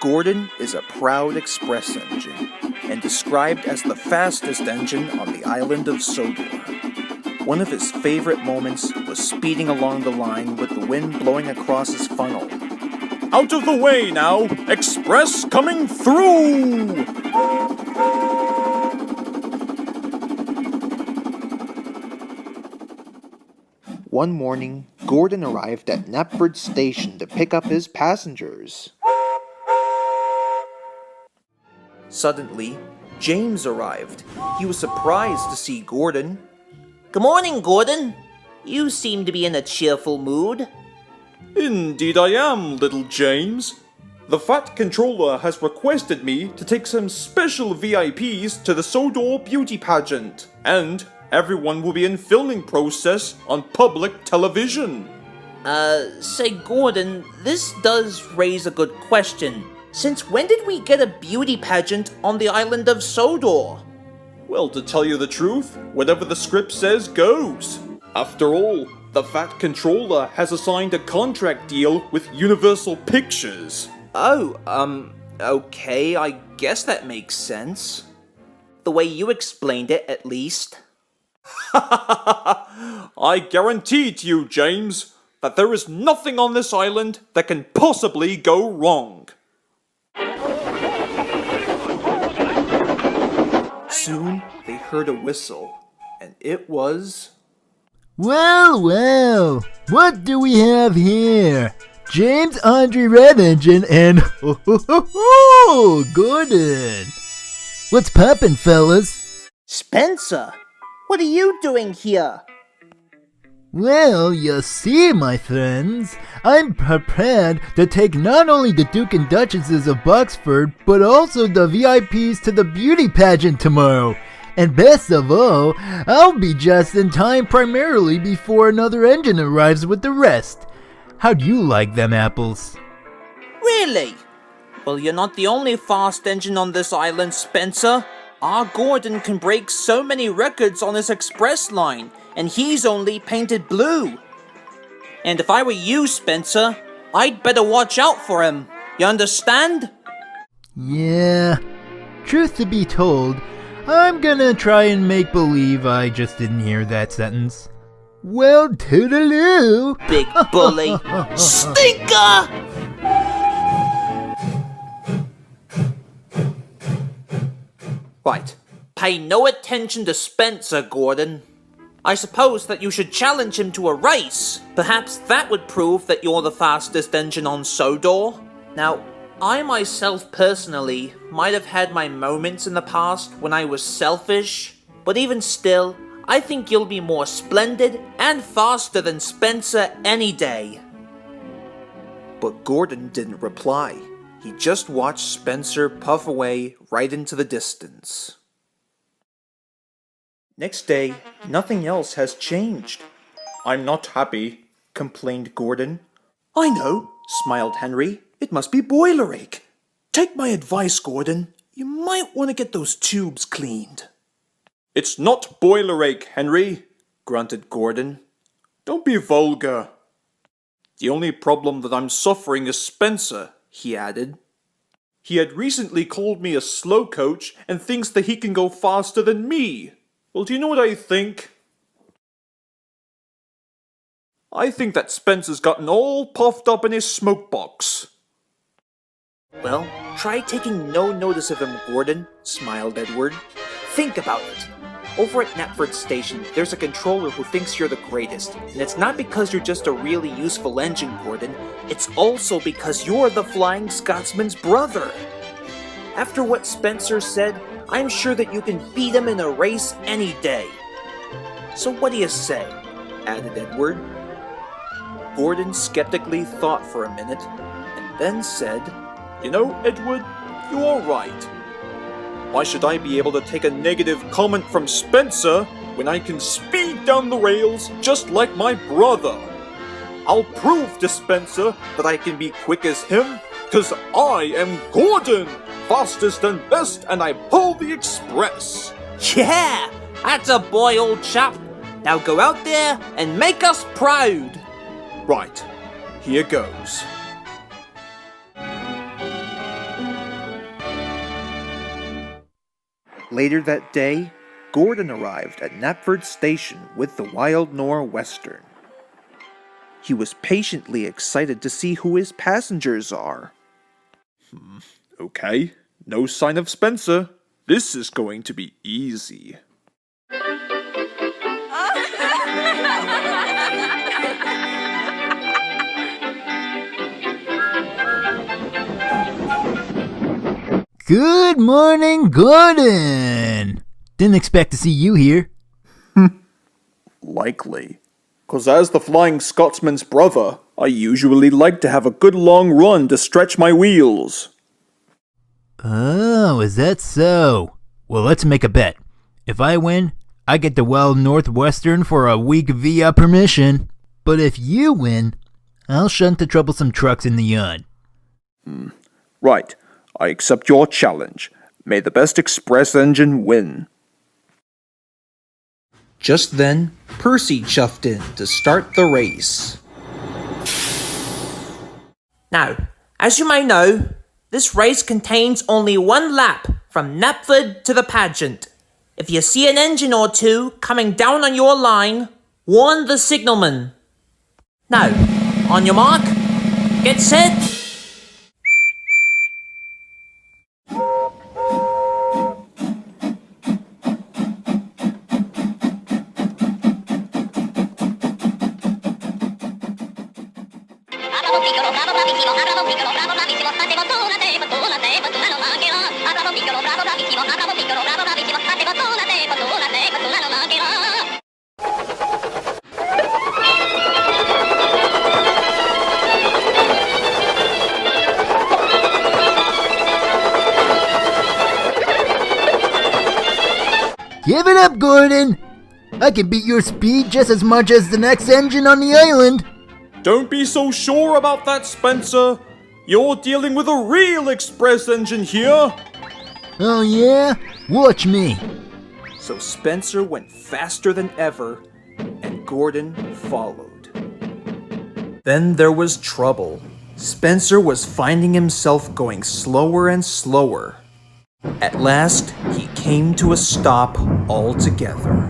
Gordon is a proud express engine, and described as the fastest engine on the island of Sodor. One of his favorite moments was speeding along the line with the wind blowing across his funnel. Out of the way now! Express coming through! One morning, Gordon arrived at Knapford Station to pick up his passengers. Suddenly, James arrived. He was surprised to see Gordon. Good morning, Gordon. You seem to be in a cheerful mood. Indeed I am, little James. The Fat Controller has requested me to take some special VIPs to the Sodor beauty pageant, and everyone will be in filming process on public television. Say, Gordon, this does raise a good question. Since when did we get a beauty pageant on the island of Sodor? Well, to tell you the truth, whatever the script says goes. After all, the Fat Controller has assigned a contract deal with Universal Pictures. Okay, I guess that makes sense. The way you explained it, at least. I guarantee to you, James, that there is nothing on this island that can possibly go wrong. Soon, they heard a whistle, and it was... Well, well, what do we have here? James Andre Red Engine and Gordon. What's poppin', fellas? Spencer, what are you doing here? Well, you see, my friends, I'm prepared to take not only the Duke and Duchesses of Boxford, but also the VIPs to the beauty pageant tomorrow. And best of all, I'll be just in time primarily before another engine arrives with the rest. How'd you like them apples? Really? Well, you're not the only fast engine on this island, Spencer. Our Gordon can break so many records on his express line, and he's only painted blue. And if I were you, Spencer, I'd better watch out for him. You understand? Yeah. Truth to be told, I'm gonna try and make believe I just didn't hear that sentence. Well, toodaloo! Big bully. Stinker! Right. Pay no attention to Spencer, Gordon. I suppose that you should challenge him to a race. Perhaps that would prove that you're the fastest engine on Sodor. Now, I myself personally might have had my moments in the past when I was selfish, but even still, I think you'll be more splendid and faster than Spencer any day. But Gordon didn't reply. He just watched Spencer puff away right into the distance. Next day, nothing else has changed. I'm not happy, complained Gordon. I know, smiled Henry. It must be boiler ache. Take my advice, Gordon. You might want to get those tubes cleaned. It's not boiler ache, Henry, grunted Gordon. Don't be vulgar. The only problem that I'm suffering is Spencer, he added. He had recently called me a slow coach and thinks that he can go faster than me. Well, do you know what I think? I think that Spencer's gotten all puffed up in his smoke box. Well, try taking no notice of him, Gordon, smiled Edward. Think about it. Over at Knapford Station, there's a controller who thinks you're the greatest, and it's not because you're just a really useful engine, Gordon. It's also because you're the Flying Scotsman's brother. After what Spencer said, I'm sure that you can beat him in a race any day. So what do you say? Added Edward. Gordon skeptically thought for a minute, and then said, You know, Edward, you're right. Why should I be able to take a negative comment from Spencer when I can speed down the rails just like my brother? I'll prove to Spencer that I can be quick as him, 'cause I am Gordon, fastest and best, and I pull the express. Yeah, that's a boy, old chap. Now go out there and make us proud. Right, here goes. Later that day, Gordon arrived at Knapford Station with the Wild Nor'Western. He was patiently excited to see who his passengers are. Okay, no sign of Spencer. This is going to be easy. Good morning, Gordon! Didn't expect to see you here. Likely. 'Cause as the Flying Scotsman's brother, I usually like to have a good long run to stretch my wheels. Oh, is that so? Well, let's make a bet. If I win, I get the Wild Northwestern for a week via permission. But if you win, I'll shunt the troublesome trucks in the yard. Right, I accept your challenge. May the best express engine win. Just then, Percy chuffed in to start the race. Now, as you may know, this race contains only one lap from Knapford to the pageant. If you see an engine or two coming down on your line, warn the signalman. Now, on your mark, get set. Give it up, Gordon! I can beat your speed just as much as the next engine on the island. Don't be so sure about that, Spencer. You're dealing with a real express engine here. Oh yeah? Watch me. So Spencer went faster than ever, and Gordon followed. Then there was trouble. Spencer was finding himself going slower and slower. At last, he came to a stop altogether.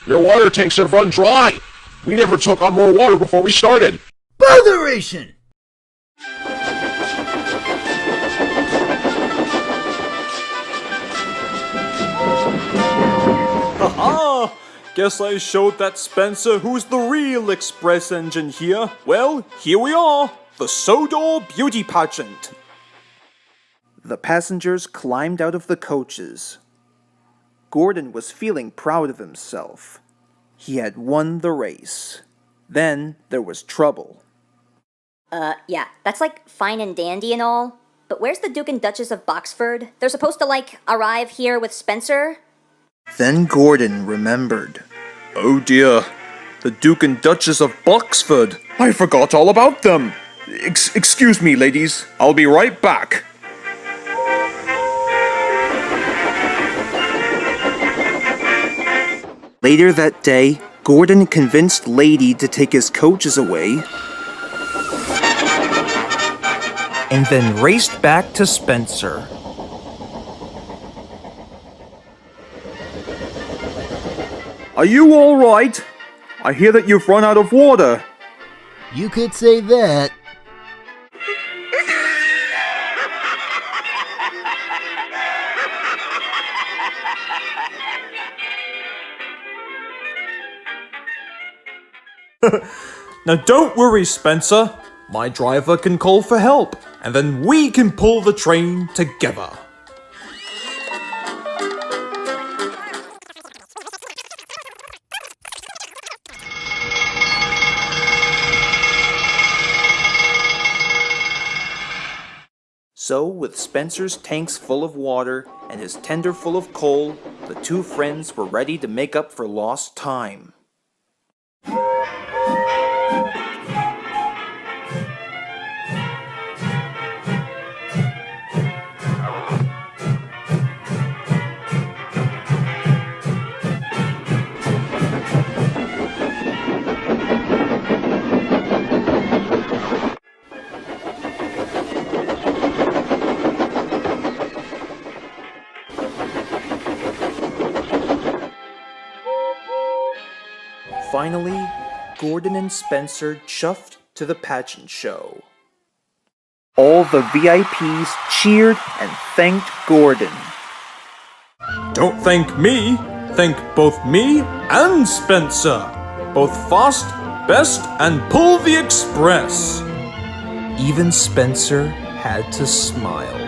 Your water tanks have run dry. We never took on more water before we started. Botheration! Haha! Guess I showed that Spencer who's the real express engine here. Well, here we are, the Sodor Beauty Pageant. The passengers climbed out of the coaches. Gordon was feeling proud of himself. He had won the race. Then there was trouble. Yeah, that's like fine and dandy and all, but where's the Duke and Duchess of Boxford? They're supposed to, arrive here with Spencer? Then Gordon remembered. Oh dear, the Duke and Duchess of Boxford. I forgot all about them. Excuse me, ladies. I'll be right back. Later that day, Gordon convinced Lady to take his coaches away and then raced back to Spencer. Are you all right? I hear that you've run out of water. You could say that. Now don't worry, Spencer. My driver can call for help, and then we can pull the train together. So, with Spencer's tanks full of water and his tender full of coal, the two friends were ready to make up for lost time. finally, Gordon and Spencer chuffed to the pageant show. All the VIPs cheered and thanked Gordon. Don't thank me, thank both me and Spencer. Both fast, best, and pull the express. Even Spencer had to smile.